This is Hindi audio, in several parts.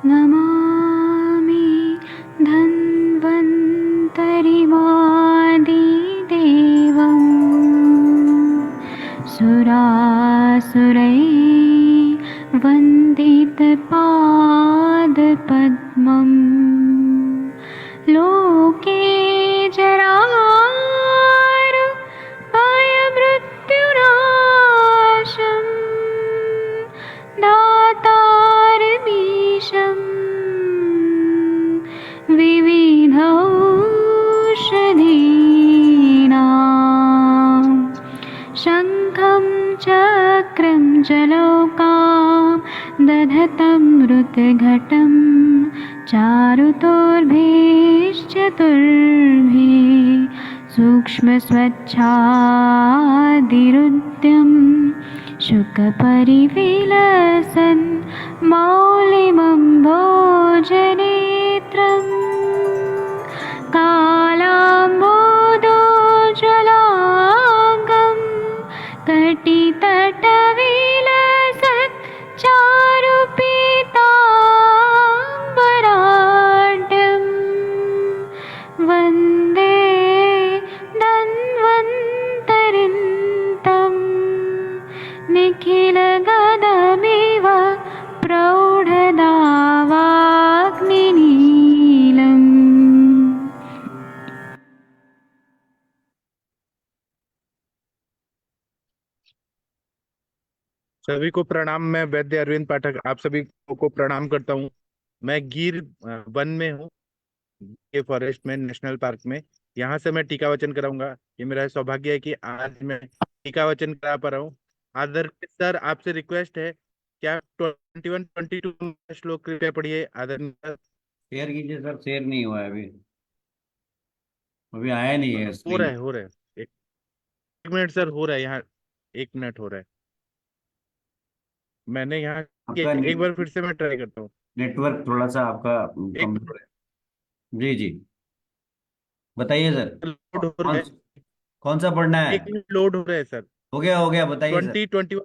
नमामि धन्वन्तरिमादिदेवम् सुरासुरैर्वन्दितपादपद्मम् लोके जरामृत्युनाशम् दातारमीशम् विविधौषधीनां शङ्खं चक्रं जलौकां दधतं मृतघटं चारुतोर्भिश्चतुर्भिः सूक्ष्मस्वच्छादिरुद्यं शुकपरिविलसन् मौलिमम्भोजनेत्रम् कालाम्बोदोज्ज्वलाङ्गं कटितटविलसत् चारुपीताम्बराढ्यं वन्दे धन्वन्तरिन्तं निखिलगदमिव प्रौढदावाग्निनीलम्। सभी को प्रणाम। मैं वैद्य अरविंद पाठक आप सभी को प्रणाम करता हूँ। मैं गिर वन में हूँ, ये फॉरेस्ट में, नेशनल पार्क में। यहाँ से मैं टीका वचन कराऊंगा। ये मेरा सौभाग्य है कि आज मैं टीका वचन करा पा रहा हूँ। आदर सर, आपसे रिक्वेस्ट है, क्या 21-22 श्लोक कृपया पढ़िए। आदरणीय सर। शेयर कीजिए सर, शेयर नहीं हुआ है अभी, अभी आया नहीं है हो रहा स्क्रीन। है, हो रहा है। एक मिनट सर, हो रहा है यहाँ। 1 मिनट हो रहा है। मैंने यहाँ आपका एक बार फिर से मैं ट्राई करता हूँ। नेटवर्क थोड़ा सा आपका एक कमजोर है। जी जी, बताइए सर। लोड हो रहा कौन है। कौन सा पढ़ना है? 1 मिनट लोड हो रहा है सर। हो गया, बताइए सर। 2021।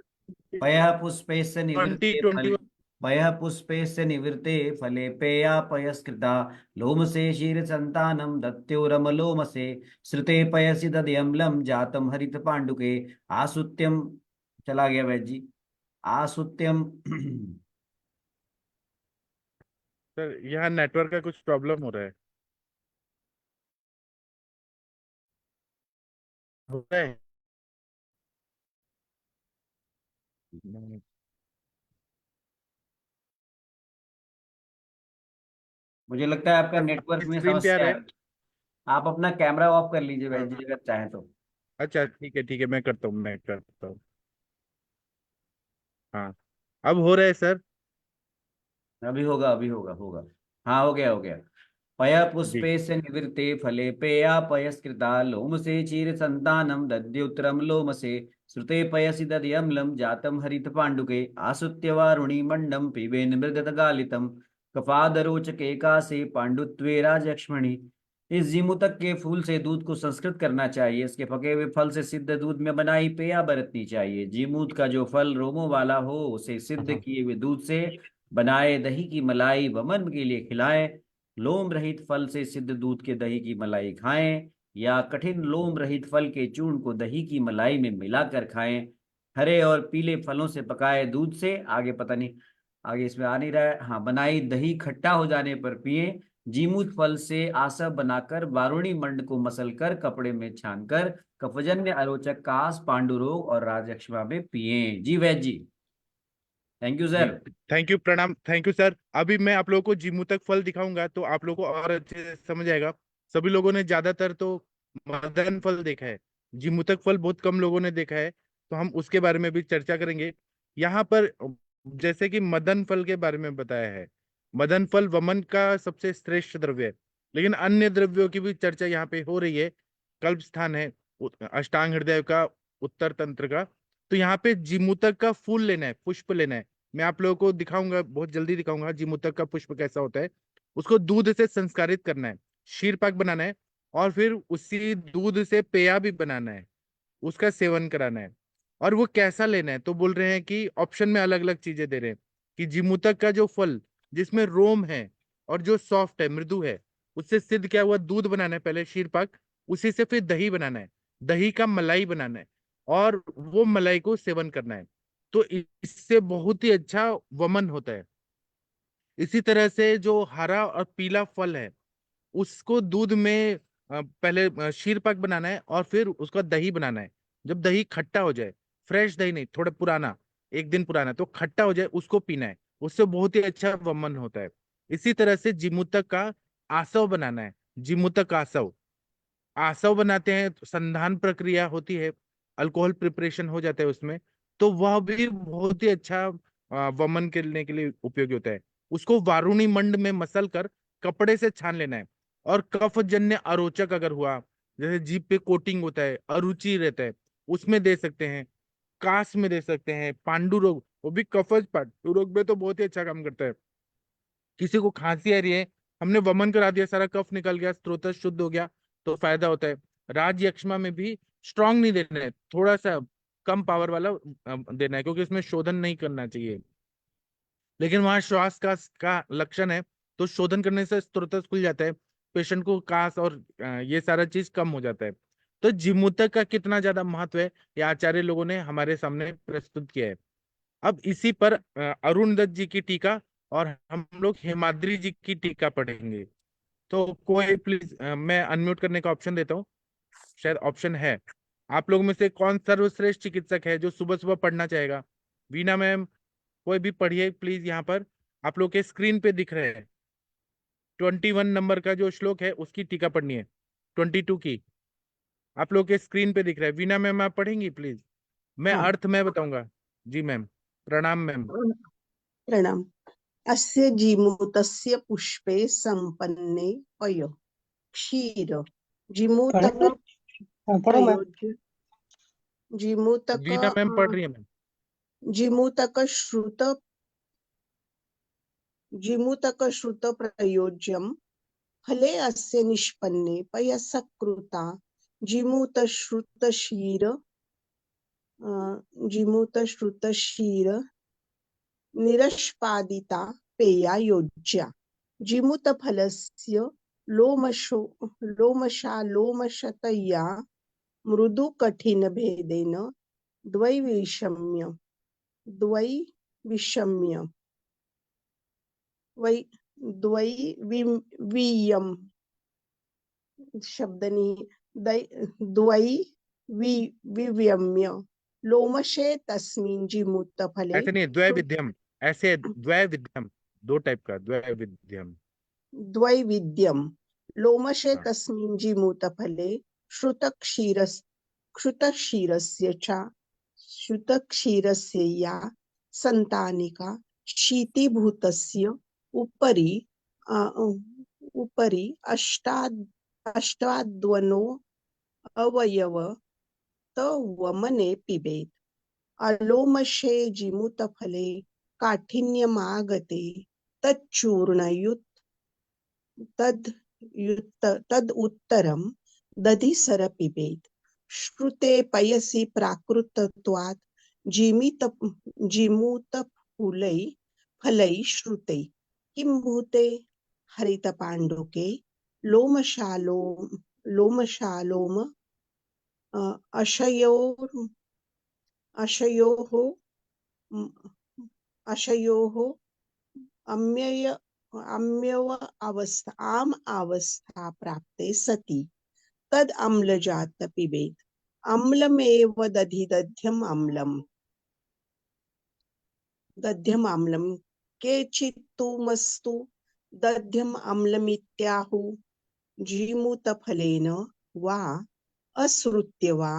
पयः पुष्पैश्च ट्वेंटी निवृत्ते ट्वेंटी फले, पयः पुष्पैश्च निवृत्ते फले पेया पयस्कृता लोमसे क्षीरसन्तानं दत्योरमलोमसे श्रुते पयसि दध्यम्लं जातं हरित पाण्डुके आसुत्यं। चला गया वैद्य जी। आसुत्यम। सर, यहाँ नेटवर्क का कुछ प्रॉब्लम हो रहा है। हो रहा है। मुझे लगता है आपका नेटवर्क में स्क्रीन पे आ समस्या रहा है। है। आप अपना कैमरा ऑफ कर लीजिए हाँ, वैद्य जी, अगर चाहें तो। अच्छा ठीक है, ठीक है, मैं करता हूँ, मैं करता हूँ। हाँ, अब हो रहा है सर। अभी होगा, होगा। हाँ, हो गया, पया जी। पुष्पे से निवृत्ते फले पेया पयस्कृता लोम से चीर संतानम दद्युत्रम लोम से श्रुते पयसि दध्यम्लं जातम हरित पांडुके आसुत्य वारुणी मंडम पिबे मृगत गालितम कपादरोचके कासे पांडुत्वे राजक्ष्मणि। इस जीमूतक के फूल से दूध को संस्कृत करना चाहिए। इसके पके हुए फल से सिद्ध दूध में बनाई पेया बरतनी चाहिए। जीमूत का जो फल रोमों वाला हो उसे सिद्ध हाँ किए हुए दूध से बनाए दही की मलाई वमन के लिए खिलाएं। लोम रहित फल से सिद्ध दूध के दही की मलाई खाएं, या कठिन लोम रहित फल के चूर्ण को दही की मलाई में मिलाकर खाएं। हरे और पीले फलों से पकाए दूध से, आगे पता नहीं, आगे इसमें आ नहीं रहा है, हाँ, बनाई दही खट्टा हो जाने पर पिए। जीमूत फल से आसव बनाकर वारुणी मंड को मसलकर कपड़े में छानकर कफजन्य अरोचक कास पांडु रोग और राजयक्ष्मा में पिए। जी वैद्य जी, थैंक यू जी, सर। थैंक यू, प्रणाम, थैंक यू सर। अभी मैं आप लोगों को जीमूतक फल दिखाऊंगा तो आप लोगों को और अच्छे से समझ आएगा। सभी लोगों ने ज्यादातर तो मदन फल देखा है, जीमूतक फल बहुत कम लोगों ने देखा है, तो हम उसके बारे में भी चर्चा करेंगे यहाँ पर। जैसे कि मदन फल के बारे में बताया है, मदन फल वमन का सबसे श्रेष्ठ द्रव्य है, लेकिन अन्य द्रव्यों की भी चर्चा यहाँ पे हो रही है। कल्प स्थान है अष्टांग हृदय का, उत्तर तंत्र का। तो यहाँ पे जीमूतक का फूल लेना है, पुष्प लेना है। मैं आप लोगों को दिखाऊंगा, बहुत जल्दी दिखाऊंगा जीमूतक का पुष्प कैसा होता है। उसको दूध से संस्कारित करना है, क्षीर पाक बनाना है, और फिर उसी दूध से पेया भी बनाना है, उसका सेवन कराना है। और वो कैसा लेना है, तो बोल रहे हैं कि ऑप्शन में अलग अलग चीजें दे रहे हैं कि जीमूतक का जो फल जिसमें रोम है और जो सॉफ्ट है, मृदु है, उससे सिद्ध क्या हुआ, दूध बनाना है पहले, शीर पाक, उसी से फिर दही बनाना है, दही का मलाई बनाना है, और वो मलाई को सेवन करना है। तो इससे बहुत ही अच्छा वमन होता है। इसी तरह से जो हरा और पीला फल है, उसको दूध में पहले शीर पाक बनाना है और फिर उसका दही बनाना है। जब दही खट्टा हो जाए, फ्रेश दही नहीं, थोड़ा पुराना, एक दिन पुराना, तो खट्टा हो जाए, उसको पीना है। उससे बहुत ही अच्छा वमन होता है। इसी तरह से जिमुतक का आसव बनाना है। जिमुतक आसव, आसव बनाते हैं तो संधान प्रक्रिया होती है, अल्कोहल प्रिपरेशन हो जाता है उसमें। तो वह भी बहुत ही अच्छा वमन करने के लिए उपयोगी होता है। उसको वारुणी मंड में मसल कर कपड़े से छान लेना है। और कफजन्य अरोचक अगर हुआ, जैसे जीभ पे कोटिंग होता है, अरुचि रहता है, उसमें दे सकते हैं। कास में दे सकते हैं। पांडु रोग, वो भी कफज पांडु रोग में तो बहुत ही अच्छा काम करता है। किसी को खांसी आ रही है, हमने वमन करा दिया, सारा कफ निकल गया, स्त्रोत शुद्ध हो गया, तो फायदा होता है। राज यक्ष्मा में भी स्ट्रांग नहीं देना है, थोड़ा सा कम पावर वाला देना है, क्योंकि इसमें शोधन नहीं करना चाहिए। लेकिन वहां श्वास का लक्षण है, तो शोधन करने से स्त्रोत खुल जाता है, पेशेंट को कास और ये सारा चीज कम हो जाता है। तो जिमुतक का कितना ज्यादा महत्व है, ये आचार्य लोगों ने हमारे सामने प्रस्तुत किया है। अब इसी पर अरुण दत्त जी की टीका और हम लोग हेमाद्री जी की टीका पढ़ेंगे। तो कोई प्लीज, मैं अनम्यूट करने का ऑप्शन देता हूँ, शायद ऑप्शन है। आप लोग में से कौन सर्वश्रेष्ठ चिकित्सक है जो सुबह सुबह पढ़ना चाहेगा? वीना मैम, कोई भी पढ़िए प्लीज। यहाँ पर आप लोग के स्क्रीन पे दिख रहे हैं, 21 नंबर का जो श्लोक है उसकी टीका पढ़नी है, 22 की आप लोग के स्क्रीन पे दिख रहा है। वीना मैम, आप पढ़ेंगी प्लीज? मैं हाँ, अर्थ मैं बताऊंगा। जी मैम, प्रणाम मैम। प्रणाम। अस्य जीमूतस्य पुष्पे संपन्ने पय क्षीर जीमूतक पढ़ो मैम, पढ़ो मैम। प्रयोज्य जीमूतक वीना मैम पढ़ रही है मैम। जीमूतक श्रुत जीमूतक श्रुत प्रयोज्यम फले अस्य निष्पन्ने पयसकृता जीमूत श्रुत क्षीर जीमूत श्रुत क्षीर निरश्पादिता पेया योज्या जीमूतफलस्य लोमशालोमशतया मृदुकठिनभेदेन द्वैविषम्य द्वैविषम्य वै द्वैवियम शब्द नहीं द्वैविव्यम्य लोमशे तस्मिन् जीमूतफले ऐसे नहीं है, द्वैविध्यम, ऐसे है, द्वैविध्यम, दो टाइप का द्वैविध्यम। द्वैविध्यम लोमशे हाँ। तस्मिन् जीमूतफले श्रुतक्षीरस्य च श्रुतक्षीरस्य या संतानिका शीतीभूतस्य उपरि उपरि अष्टाद्वनो अवयव तवमने पिबेत् अलोमशे जीमूतफले काठिन्यमागते तच्चूर्णयुत तद उत्तरम दधिसर पिबेत् श्रुते पयसि प्राकृतत्वात् जीमूतफूलै फलै श्रुते किं भूते हरितपाण्डुके लोमशालोम अशयोः अशयोः अशयोः अम्यय अम्यव अवस्था आम अवस्था प्राप्ते सति तद अम्लजात पिबेत् अम्लमेव दध्यम् अम्लं केचित्तु मस्तु दध्यम् अम्लमित्याहुः जीमूतफलेन वा असृत्य वा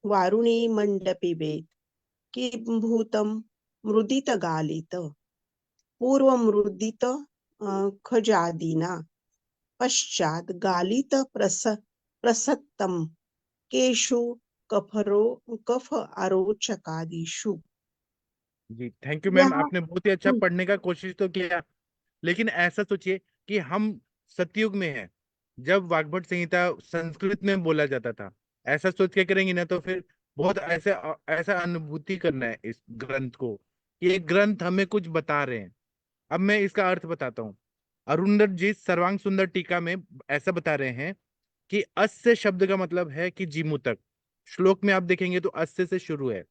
वारुणी मंडपे पिबेत् किं भूतं मृदित गालित पूर्व मृदित खजादीना पश्चात गालित प्रसत्तम केशु कफ आरोचकादिषु। जी थैंक यू मैम, यहाँ आपने बहुत ही अच्छा पढ़ने का कोशिश तो किया। लेकिन ऐसा सोचिए कि हम सतयुग में हैं, जब वाग्भट संहिता संस्कृत में बोला जाता था। ऐसा सोच के करेंगे ना तो फिर बहुत ऐसा ऐसा अनुभूति करना है इस ग्रंथ को, ये ग्रंथ हमें कुछ बता रहे हैं। अब मैं इसका अर्थ बताता हूँ। अरुंधत जी सर्वांग सुंदर टीका में ऐसा बता रहे हैं कि अस्य शब्द का मतलब है कि जीमूतक। श्लोक में आप देखेंगे तो अस्य से शुरू है,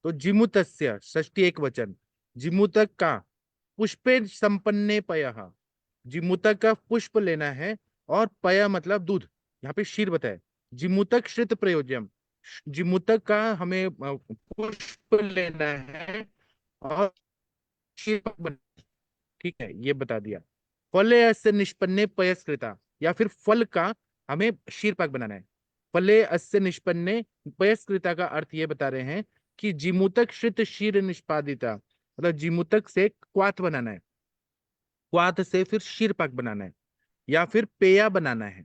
तो जीमूतस्य षष्ठी एक वचन, जीमूतक का पुष्पे संपन्ने पयः, जीमूतक का पुष्प लेना है, और पय मतलब दूध, यहाँ पे क्षीर बताया। जीमूतक श्रित प्रयोज्यम, जीमूतक का हमें पुष्प लेना है और क्षीर बन, ठीक है, ये बता दिया। फले अस्य निष्पन्ने पयस्कृता, या फिर फल का हमें क्षीर पाक बनाना है। फले अस्य निष्पन्ने पयस्कृता का अर्थ ये बता रहे हैं कि जीमूतक श्रित क्षीर निष्पादिता, मतलब जीमूतक से क्वाथ बनाना है, क्वाथ से फिर क्षीर पाक बनाना है, या फिर पेया बनाना है।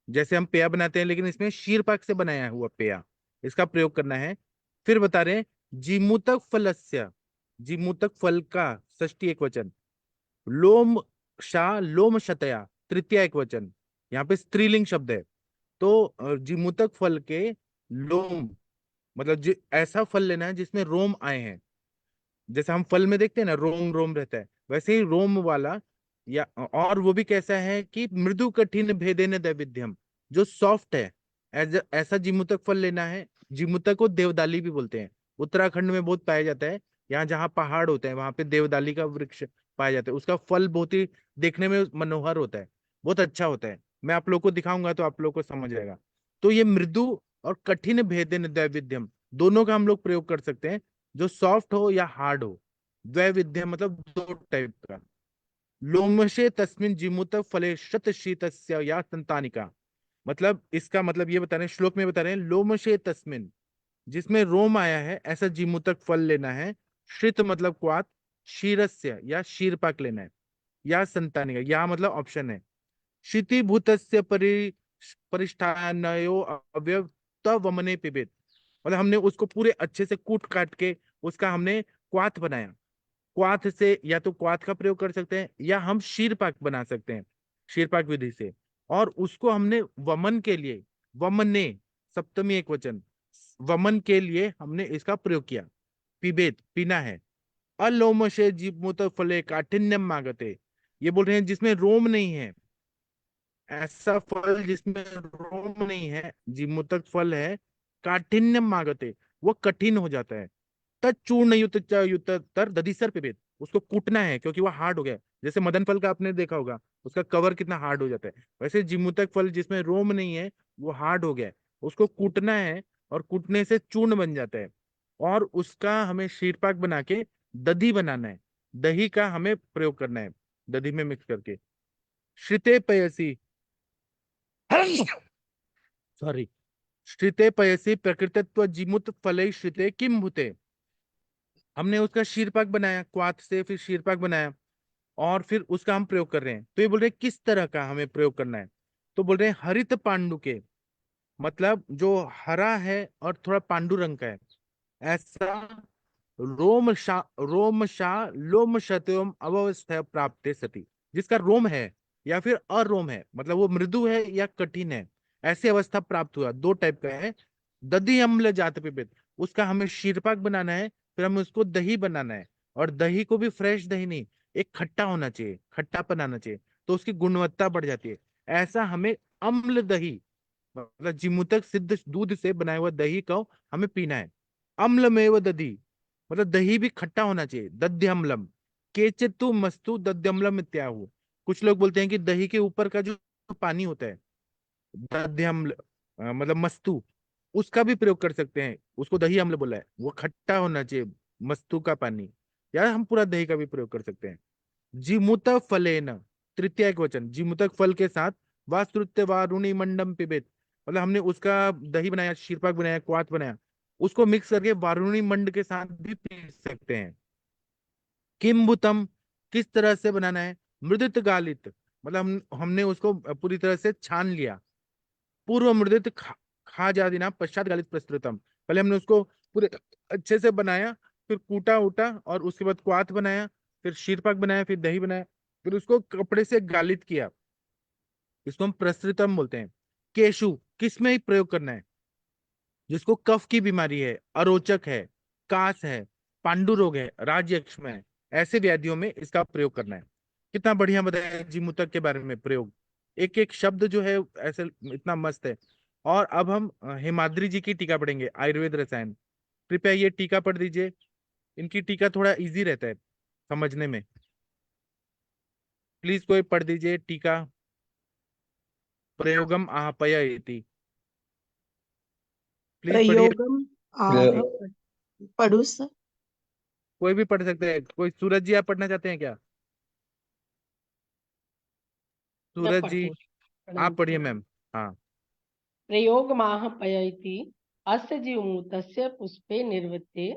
जैसे हम पेया बनाते हैं, लेकिन इसमें क्षीर पाक से बनाया हुआ पेया, इसका प्रयोग करना है। फिर बता रहे हैं जीमूतक फलस्य, जीमूतक फल का षष्ठी एक वचन, लोम शा लोम शतया तृतीया एक वचन, यहाँ पे स्त्रीलिंग शब्द है। तो जीमूतक फल के लोम, मतलब ऐसा फल लेना है जिसमें रोम आए हैं। जैसे हम फल में देखते हैं ना, रोम रोम रहता है, वैसे ही रोम वाला, या और वो भी कैसा है कि मृदु कठिन भेदेन दैविध्यम, जो सॉफ्ट है, ऐसा जीमूतक फल लेना है। जीमूतक को देवदाली भी बोलते हैं, उत्तराखंड में बहुत पाया जाता है। यहाँ जहाँ पहाड़ होते हैं वहां पे देवदाली का वृक्ष पाया जाता है। उसका फल बहुत ही देखने में मनोहर होता है, बहुत अच्छा होता है। मैं आप लोग को दिखाऊंगा तो आप लोग को समझ आएगा। तो ये मृदु और कठिन भेदेन दैविध्यम, दोनों का हम लोग प्रयोग कर सकते हैं, जो सॉफ्ट हो या हार्ड हो। द्वैविध्य मतलब दो टाइप का। लोमशे तस्मिन जीमूत फले शत शीतस्य या संतानिका, मतलब इसका मतलब ये बता रहे हैं, श्लोक में बता रहे हैं लोमशे तस्मिन, जिसमें रोम आया है ऐसा जीमूतक फल लेना है। श्रित मतलब क्वाथ, क्षीरस्य या क्षीरपाक लेना है, या संतानिका, या मतलब ऑप्शन है क्षितिभूतस्य परिष्ठानयो अव्यव वमने पिबेत, मतलब हमने उसको पूरे अच्छे से कूट काट के उसका हमने क्वाथ बनाया। क्वाथ से या तो क्वाथ का प्रयोग कर सकते हैं, या हम शीरपाक बना सकते हैं शीरपाक विधि से। और उसको हमने वमन के लिए, वमने सप्तमी एक वचन, वमन के लिए हमने इसका प्रयोग किया। पिबेत पीना है। अलोमशे जीवमुत फले काठिन्यम मागते, ये बोल रहे हैं जिसमें रोम नहीं है, ऐसा फल जिसमें रोम नहीं है, जीवमुतक फल है, काठिन्यम मागते, वो कठिन हो जाता है। तूर्ण युत युत तर दधिसर पिबेत, उसको कूटना है क्योंकि वो हार्ड हो गया। जैसे मदन फल का आपने देखा होगा, उसका कवर कितना हार्ड हो जाता है, वैसे जीमूतक फल जिसमें रोम नहीं है वो हार्ड हो गया है, उसको कूटना है, और कूटने से चूर्ण बन जाता है। और उसका हमें शीरपाक बना के दधी बनाना है, दही का हमें प्रयोग करना है, दधी में मिक्स करके। श्रिते पयसी सॉरी, श्रिते पयसी प्रकृतत्व जीमुत फले श्रिते किम भूते, हमने उसका शीरपाक बनाया, क्वाथ से फिर शीरपाक बनाया, और फिर उसका हम प्रयोग कर रहे हैं। तो ये बोल रहे हैं किस तरह का हमें प्रयोग करना है, तो बोल रहे हैं हरित पांडु के, मतलब जो हरा है और थोड़ा पांडु रंग का है, ऐसा रोम शा लोम शतोम अवस्था प्राप्त सती, जिसका रोम है या फिर अरोम है, मतलब वो मृदु है या कठिन है, ऐसी अवस्था प्राप्त हुआ। दो टाइप का है। दधी अम्ल जात पिपित, उसका हमें शीरपाक बनाना है, फिर हमें उसको दही बनाना है। और दही को भी फ्रेश दही नहीं, एक खट्टा होना चाहिए, खट्टापन आना चाहिए, तो उसकी गुणवत्ता बढ़ जाती है। ऐसा हमें अम्ल दही, मतलब जीमूतक सिद्ध दूध से बनाया हुआ दही को हमें पीना है। अम्लमेव दधी, मतलब दही भी खट्टा होना चाहिए। दध्यम्लम केचितु मस्तु दध्यम्लम इत्याहु, कुछ लोग बोलते हैं कि दही के ऊपर का जो पानी होता है दध्यम्ल, मतलब मस्तु, उसका भी प्रयोग कर सकते हैं, उसको दही अम्ल बोला है, वो खट्टा होना चाहिए, मस्तु का पानी, या हम पूरा दही का भी प्रयोग कर सकते हैं। जीमूत फलेन तृतीय एक वचन, जीमूतक फल के साथ वास्तुत्य वारुणी मंडम पिबेत, मतलब हमने उसका दही बनाया, शीरपाक बनाया, क्वाथ बनाया, उसको मिक्स करके वारुणी मंड के साथ भी पी सकते हैं। किम्बुतम, किस तरह से बनाना है, मृदित गालित, मतलब हमने उसको पूरी तरह से छान लिया। पूर्व मृदित खा जादिना पश्चात गालित प्रस्तुतम, पहले हमने उसको पूरे अच्छे से बनाया, फिर कूटा उटा, और उसके बाद क्वाथ बनाया, फिर शीरपाक बनाया, फिर दही बनाया, फिर उसको कपड़े से गालित किया, इसको हम प्रस्तुतम बोलते हैं। केशु, किस में ही प्रयोग करना है, जिसको कफ की बीमारी है, अरोचक है, कास है, पांडु रोग है, राज्यक्ष में है, ऐसे व्याधियों में इसका प्रयोग करना है। कितना बढ़िया बताया जीमूतक के बारे में प्रयोग, एक एक शब्द जो है ऐसे इतना मस्त है। और अब हम हेमाद्री जी की टीका पढ़ेंगे, आयुर्वेद रसायन। कृपया ये टीका पढ़ दीजिए, इनकी टीका थोड़ा इजी रहता है समझने में। प्लीज कोई पढ़ दीजिए टीका, प्रयोगम आहपय इति। प्लीज पढ़िए, प्रयोगम आह पढ़ू सर। कोई भी पढ़ सकते हैं। कोई सूरज जी आप पढ़ना चाहते हैं क्या? मैं सूरज पढ़ती जी हूँ। आप पढ़िए मैम। हाँ, प्रयोगमाह पयति अस्य जीवमूतस्य पुष्पे निर्वृत्ते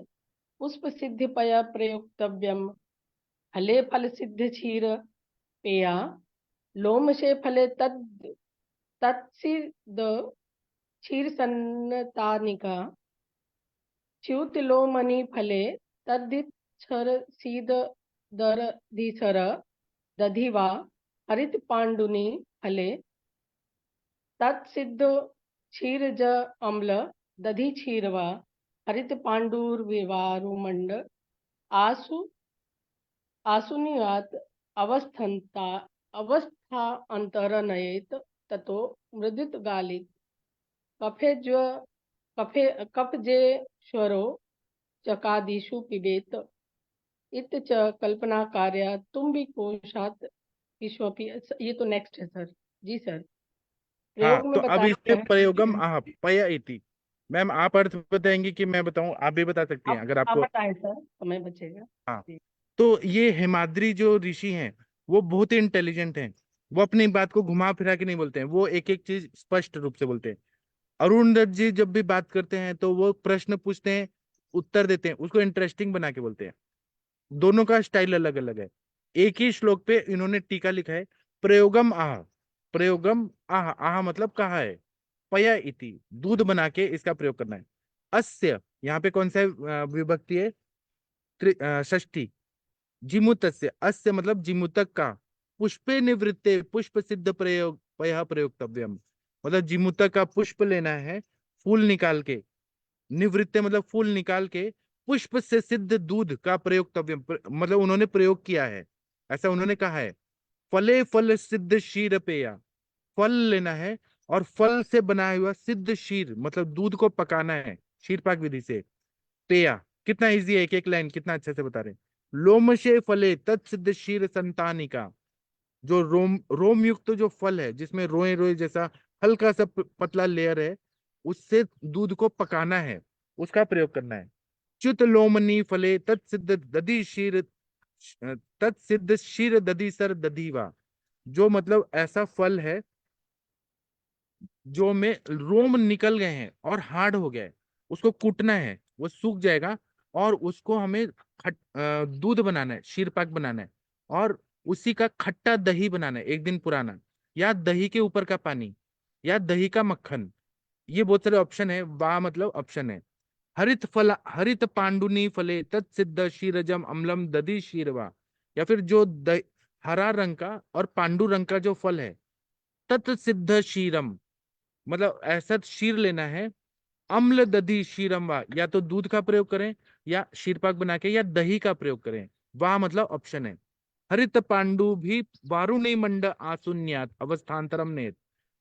पुष्पसिद्धिपय प्रयोक्तव्यम्। फले फलसिद्धक्षीर पेया लोमशे फले तत्सिद्ध क्षीरसन्नतानिका च्युतिलोमनि फले तद्धिच्छर सीददरधिसर दधिवा हरितपाण्डुनि फले तत्सिद्ध क्षीरज अम्ल दधि क्षीरवा हरित पांडुर्विवारुमंड आसु आसुनियात अवस्था अंतर नयेत ततो मृदित गालित कफे स्वरो चकादिषु पिबेत इत च कल्पना कार्य तुम भी कोशात विश्वपि। ये तो नेक्स्ट है सर। जी सर। हाँ, प्रयोग में तो अब बताया इसमें गया प्रयोगम है। आहपय इति। मैम आप अर्थ बताएंगी कि मैं बताऊं? आप भी बता सकती हैं आप अगर आप आपको। बताएं सर, समय बचेगा। हाँ, जी। तो ये हेमाद्री जो ऋषि हैं वो बहुत ही इंटेलिजेंट हैं। वो अपनी बात को घुमा फिरा के नहीं बोलते हैं, वो एक एक चीज स्पष्ट रूप से बोलते हैं। अरुण दत्त जी जब भी बात करते हैं तो वो प्रश्न पूछते हैं, उत्तर देते हैं, उसको इंटरेस्टिंग बना के बोलते हैं। दोनों का स्टाइल अलग अलग है। एक ही श्लोक पे इन्होंने टीका लिखा है, प्रयोगम आह। प्रयोगम आह, आह मतलब कहा है, पया इति दूध बना के इसका प्रयोग करना है। अस्य यहाँ पे कौन सा विभक्ति है? षष्ठी। जिमुतस्य, अस्य मतलब जिमुतक का, पुष्पे निवृत्ते पुष्प सिद्ध प्रयोग पय प्रयोक्तव्यम। मतलब जिमुतक का पुष्प लेना है, फूल निकाल के, निवृत्ते मतलब फूल निकाल के, पुष्प से सिद्ध दूध का प्रयोक्तव्यम, मतलब उन्होंने प्रयोग किया है, ऐसा उन्होंने कहा है। फले फल सिद्ध क्षीर पेया, फल लेना है और फल से बनाया हुआ सिद्ध क्षीर मतलब दूध को पकाना है क्षीर पाक विधि से। पेया, कितना इजी है, एक एक लाइन कितना अच्छे से बता रहे हैं। लोमशे फले तत्सिद्ध क्षीर संतानिका, जो रोम युक्त जो फल है जिसमें रोए रोए जैसा हल्का सा पतला लेयर है, उससे दूध को पकाना है, उसका प्रयोग करना है। च्युत लोमनी फले तत्सिद्ध दधि क्षीर, तत्सिद्ध क्षीर दधि सर दधीवा, जो मतलब ऐसा फल है जो में रोम निकल गए हैं और हार्ड हो गया है, उसको कूटना है, वो सूख जाएगा और उसको हमें दूध बनाना है, शीर पाक बनाना है, और उसी का खट्टा दही बनाना है एक दिन पुराना, या दही के ऊपर का पानी, या दही का मक्खन। ये बहुत सारे ऑप्शन है, वाह मतलब ऑप्शन है। हरित फल हरित पांडुनी फले तत्सिद्ध क्षीरजम अम्लम दधि शीरवा, या फिर जो हरा रंग का और पांडु रंग का जो फल है, तत्सिद्ध क्षीरम मतलब ऐसा शीर लेना है, अम्ल दधि शीरम्बा, या तो दूध का प्रयोग करें या शीरपाक बना के, या दही का प्रयोग करें। वाह मतलब ऑप्शन है। हरित पांडु भी वारुणी मंड आसुन्यात अवस्थान्तरम नेत,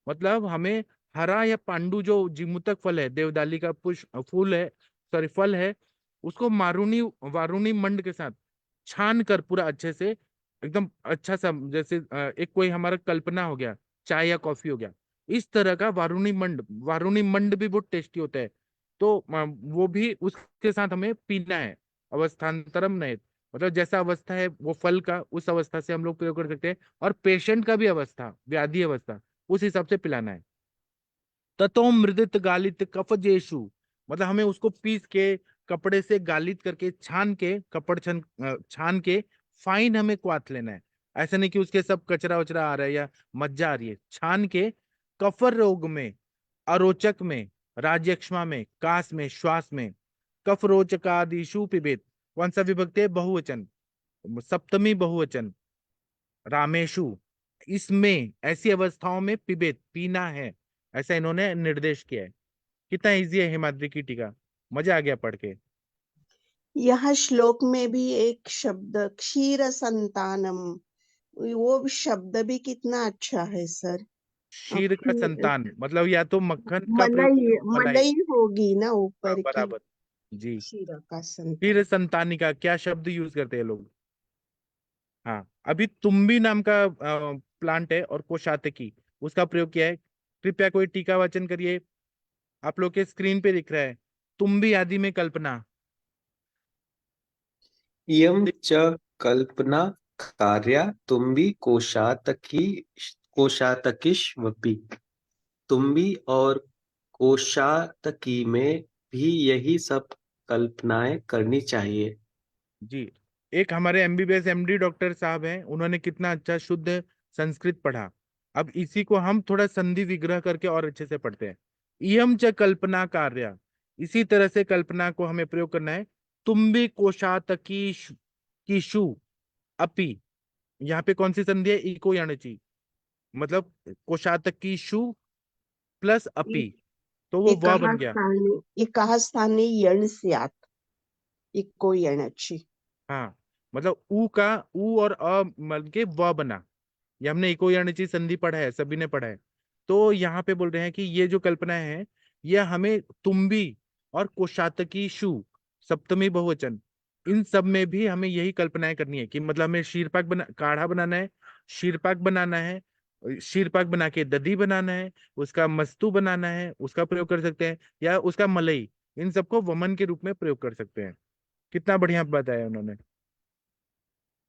मतलब हमें हरा या पांडु जो जिमुतक फल है, देवदाली का पुष्प फूल है, सॉरी फल है, उसको मारुनी वारुणी मंड के साथ छान कर पूरा अच्छे से, एकदम अच्छा सा, जैसे एक कोई हमारा कल्पना हो गया, चाय या कॉफी हो गया, इस तरह का वारुणी मंड भी बहुत टेस्टी होता है। तो वो भी उसके साथ हमें पीना है। अवस्थान्तरम नहीं, मतलब जैसा अवस्था है वो फल का, उस अवस्था से हम लोग प्रयोग कर सकते हैं, और पेशेंट का भी अवस्था, व्याधि अवस्था, उस हिसाब से पिलाना है। ततो मृदित गालित कफजेशु, मतलब हमें उसको पीस के कपड़े से गालित करके छान के, छान के फाइन हमें क्वाथ लेना है। ऐसा नहीं कि उसके सब कचरा वचरा आ रहा है या मज्जा आ रही है, छान के कफर रोग में, अरोचक में, राज्यक्षमा में, कास में, श्वास में, कफ रोचकादिशु पिबेत। कौन सा विभक्ति है? बहुवचन, सप्तमी बहुवचन, रामेशु, इसमें ऐसी अवस्थाओं में पिबेत पीना है, ऐसा इन्होंने निर्देश किया है। कितना इजी है हिमाद्री की टीका, मजा आ गया पढ़ के। यह श्लोक में भी एक शब्द क्षीर संतानम, वो शब्द भी कितना अच्छा है सर। क्षीर का क्षीर संतान मतलब या तो मक्खन का प्रयोग मलाई, करें, मलाई। मलाई होगी ना हाँ, ऊपर की। बराबर जी। क्षीर का क्षीर संतान। संतानिका क्या शब्द यूज करते हैं लोग? हाँ, अभी तुम्बी नाम का प्लांट है और कोशातकी, उसका प्रयोग किया है। कृपया कोई टीका वाचन करिए। आप लोग के स्क्रीन पे दिख रहा है, तुम्बी आदि में कल्पना। इयं च कल्पना कार्या तुम्बी कोशातकीष्वपि। तुम्बी और कोशातकी में भी यही सब कल्पनाएं करनी चाहिए। जी, एक हमारे एमबीबीएस एमडी डॉक्टर साहब हैं, उन्होंने कितना अच्छा शुद्ध संस्कृत पढ़ा। अब इसी को हम थोड़ा संधि विग्रह करके और अच्छे से पढ़ते हैं। इयम च कल्पना कार्य, इसी तरह से कल्पना को हमें प्रयोग करना है। तुम भी कोशातकी कीशु अपि, यहाँ पे कौन सी संधि है? इको याणची, मतलब कोशातकीशु प्लस अपि, तो वो व बन गया। एकः स्थाने यण स्यात्, इको यणची। हाँ, मतलब ऊ का ऊ और अ मिल के व बना। ये हमने इको याणची संधि पढ़ा है, सभी ने पढ़ा है। तो यहाँ पे बोल रहे हैं कि ये जो कल्पना है, ये हमें तुम्बी और कोशातकी शु, सप्तमी बहुवचन, इन सब में भी हमें यही कल्पनाएं करनी है कि मतलब हमें शीरपाक काढ़ा बनाना है, शीरपाक बनाना है, शीरपाक बना के दधी बनाना है, उसका मस्तू बनाना है, उसका प्रयोग कर सकते हैं, या उसका मलई, इन सबको वमन के रूप में प्रयोग कर सकते हैं। कितना बढ़िया बताया उन्होंने।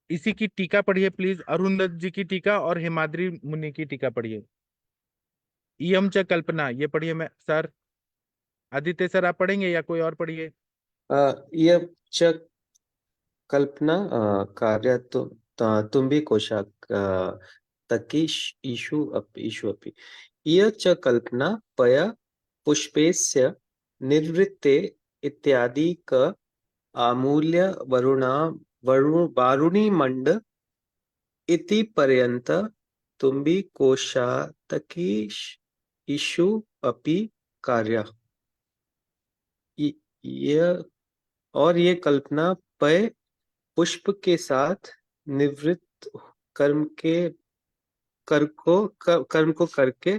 इसी की टीका पढ़िए प्लीज, अरुण दत्त जी की टीका और हेमाद्री मुनि की टीका पढ़िए। इयम च कल्पना, ये पढ़िए मैं सर, आदित्य सर आप पढ़ेंगे या कोई और पढ़िए? इयं च कल्पना कार्या तुम्बी कोशातकीष् ईषु अपि। इय च कल्पना पय पुष्पेस्य निर्वृत्ते इत्यादि क आमूल्य वारुणीमण्ड इति पर्यंत तुम्बी कोशातकीष् ईषु अपि कार्य। यह और ये कल्पना पय पुष्प के साथ निवृत्त कर्म को करके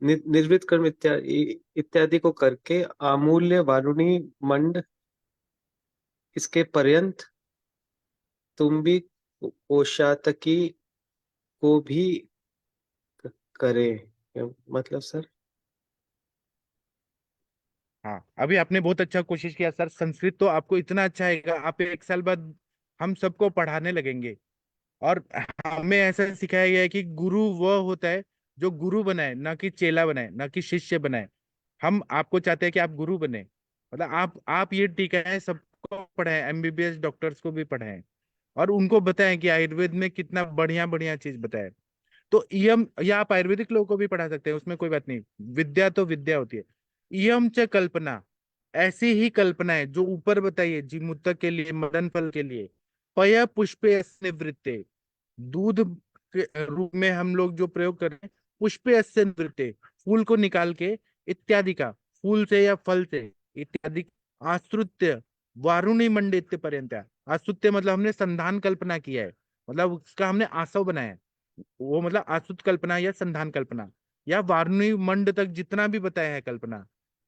निर्वृत्त कर्म इत्यादि को करके अमूल्य वारुणी मंड इसके पर्यंत तुम भी कोशातकी को भी करे। मतलब सर, हाँ, अभी आपने बहुत अच्छा कोशिश किया सर। संस्कृत तो आपको इतना अच्छा आएगा, आप एक साल बाद हम सबको पढ़ाने लगेंगे। और हमें ऐसा सिखाया गया है कि गुरु वह होता है जो गुरु बनाए, ना कि चेला बनाए, ना कि शिष्य बनाए। हम आपको चाहते हैं कि आप गुरु बने, मतलब आप ये टीकाएं सबको पढ़ाएं, एमबीबीएस डॉक्टर्स को भी पढ़ाएं, और उनको बताएं कि आयुर्वेद में कितना बढ़िया बढ़िया चीज बताए। तो इयम, या आप आयुर्वेदिक लोगों को भी पढ़ा सकते हैं, उसमें कोई बात नहीं, विद्या तो विद्या होती है। इयम च कल्पना, ऐसी ही कल्पनाएं जो ऊपर बताइए, जीमूतक के लिए, मदन फल के लिए। पय पुष्पे निवृत्ते, दूध के रूप में हम लोग जो प्रयोग कर रहे हैं, पुष्पे अस्य निवृत्ते, फूल को निकाल के, इत्यादि का, फूल से या फल से, इत्यादि, आश्रुत्य वारुणी मंडित्य पर्यंत। आश्रुत्य मतलब हमने संधान कल्पना किया है, मतलब उसका हमने आसव बनाया है, वो मतलब आसुत कल्पना या संधान कल्पना, या वारुणी मंड तक जितना भी बताया है कल्पना।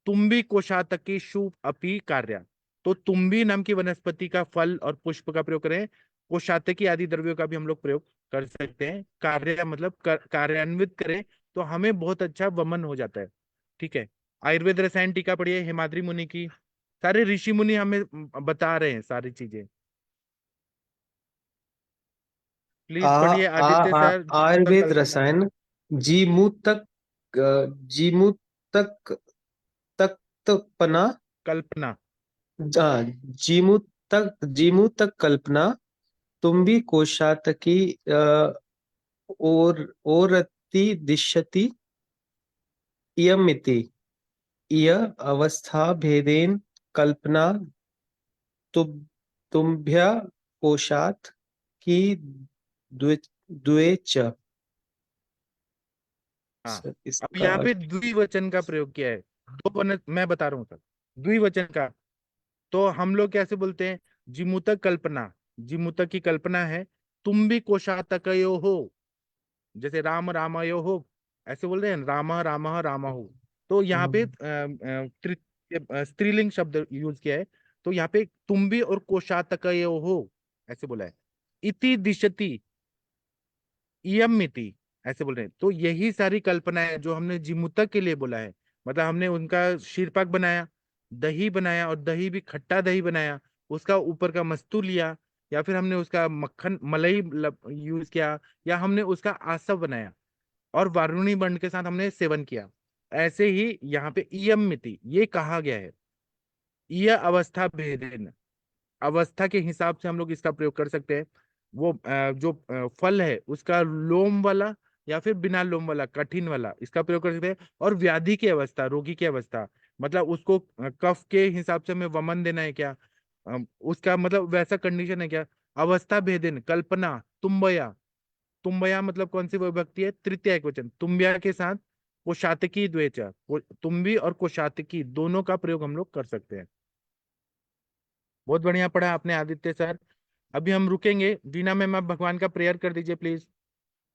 तुम्बी कोशातकी शुभ अपी कार्य, तो तुम्बी नाम की वनस्पति का फल और पुष्प का प्रयोग करें, कोशातकी आदि द्रव्यों का भी हम लोग प्रयोग कर सकते हैं। कार्य मतलब कार्यान्वित करें, तो हमें बहुत अच्छा वमन हो जाता है। ठीक है, आयुर्वेद रसायन टीका पढ़िए हेमाद्री मुनि की, सारे ऋषि मुनि हमें बता रहे हैं सारी चीजें। प्लीज पढ़िए आदित्य सर, जीमूतक आयुर्वेद कल्पना। रसायन जीमूतक जीमूतक तक्तपना कल्पना, जीमूतक कल्पना तुम्बी कोशातकी ओरति दिशति इयमिति। इय अवस्था भेदेन कल्पना तुम्भ्य कोशात की द्वे च। हाँ। सर, अब इसका यहाँ पे अर्थ द्विवचन का प्रयोग किया है, दो मैं बता रहा हूँ सर, द्विवचन का। तो हम लोग कैसे बोलते हैं? जिमुतक कल्पना, जिमुतक की कल्पना है। तुम भी कोशातकयो हो, जैसे राम रामयो हो, ऐसे बोल रहे हैं, राम राम राम हो। तो यहाँ पे स्त्रीलिंग शब्द यूज किया है। तो यहाँ पे तुम भी और कोशातकयो हो ऐसे बोला है। इति दिशति इयम मिति ऐसे बोल रहे हैं। तो यही सारी कल्पना है जो हमने जिमुतक के लिए बोला है। मतलब हमने उनका शीरपाक बनाया, दही बनाया, और दही भी खट्टा दही बनाया, उसका ऊपर का मस्तू लिया, या फिर हमने उसका मक्खन मलाई यूज किया, या हमने उसका आसव बनाया और वारुणी बंड के साथ हमने सेवन किया। ऐसे ही यहाँ पे इयम मिति ये कहा गया है। यह अवस्था भेदेन, अवस्था के हिसाब से हम लोग इसका प्रयोग कर सकते हैं। वो जो फल है उसका लोम वाला या फिर बिना लोम वाला कठिन वाला, इसका प्रयोग कर सकते हैं। और व्याधि की अवस्था, रोगी की अवस्था, मतलब उसको कफ के हिसाब से हमें वमन देना है क्या, उसका मतलब वैसा कंडीशन है क्या। अवस्था भेदन कल्पना तुम्बया, तुम्बया मतलब कौन सी विभक्ति है? तृतीय एकवचन। तुम्बिया के साथ कोशातकी द्वेचा, तुम्बी और कोशातकी दोनों का प्रयोग हम लोग कर सकते हैं। बहुत बढ़िया पढ़ा आपने आदित्य सर। अभी हम रुकेंगे। वीना मैम आप भगवान का प्रेयर कर दीजिए प्लीज।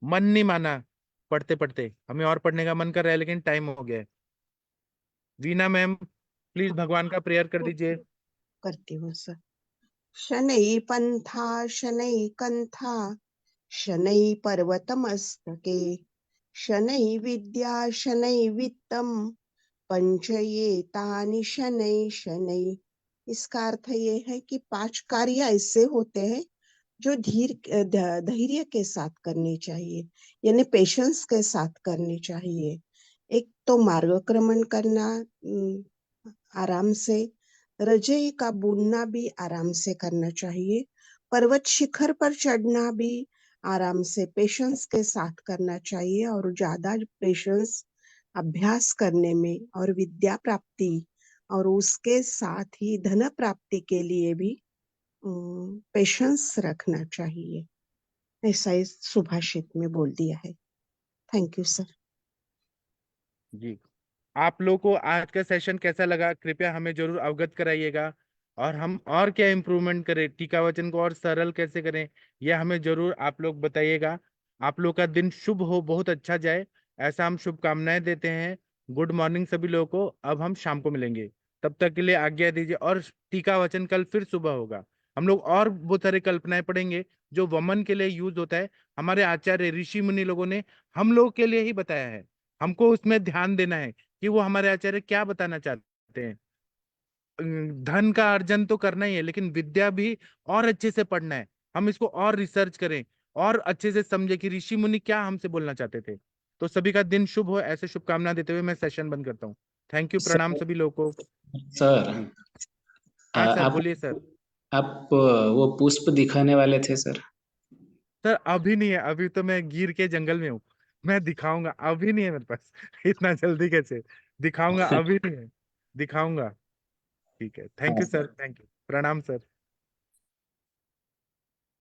मन नहीं माना पढ़ते पढ़ते, हमें और पढ़ने का मन कर रहा है लेकिन टाइम हो गया है। वीना मैम प्लीज भगवान का प्रेयर कर दीजिए। करती हूँ सर। शनै पंथा शनै कंथा शनै पर्वतमस्तके शनै विद्या शनै वित्तम पंचयेतानि शनै शनै। इसका अर्थ ये है कि 5 कार्य ऐसे होते हैं जो धैर्य के साथ करने चाहिए, यानी पेशेंस के साथ करने चाहिए। एक तो मार्गक्रमण करना आराम से, रजई का बुनना भी आराम से करना चाहिए, पर्वत शिखर पर चढ़ना भी आराम से पेशेंस के साथ करना चाहिए, और ज्यादा पेशेंस अभ्यास करने में और विद्या प्राप्ति और उसके साथ ही धन प्राप्ति के लिए भी पेशेंस रखना चाहिए। ऐसा इस सुभाषित में बोल दिया है। Thank you sir. जी, आप लोग को आज का सेशन कैसा लगा कृपया हमें जरूर अवगत कराइएगा। और हम और क्या इम्प्रूवमेंट करें, टीकावचन को और सरल कैसे करें, यह हमें जरूर आप लोग बताइएगा। आप लोग का दिन शुभ हो, बहुत अच्छा जाए, ऐसा हम शुभकामनाएं देते हैं। गुड मॉर्निंग सभी लोगों को। अब हम शाम को मिलेंगे, तब तक के लिए आज्ञा दीजिए। और टीकावचन कल फिर सुबह होगा। हम लोग और बहुत सारी कल्पनाएं पढ़ेंगे जो वमन के लिए यूज होता है। हमारे आचार्य ऋषि मुनि लोगों ने हम लोग के लिए ही बताया है। हमको उसमें ध्यान देना है कि वो हमारे आचार्य क्या बताना चाहते हैं। धन का अर्जन तो करना ही है, लेकिन विद्या भी और अच्छे से पढ़ना है। हम इसको और रिसर्च करें और अच्छे से समझे कि ऋषि मुनि क्या हमसे बोलना चाहते थे। तो सभी का दिन शुभ हो, ऐसे शुभकामना देते हुए मैं सेशन बंद करता हूँ। थैंक यू, प्रणाम सर सभी लोगों को। सर, जी हाँ सर, आप बोलिए सर। आप वो पुष्प दिखाने वाले थे सर। सर अभी नहीं है, अभी तो मैं गिर के जंगल में हूँ। मैं दिखाऊंगा, अभी नहीं है मेरे पास। इतना जल्दी कैसे दिखाऊंगा? अभी नहीं है, दिखाऊंगा। ठीक है, थैंक हाँ you sir. Sir, thank you, प्रणाम सर।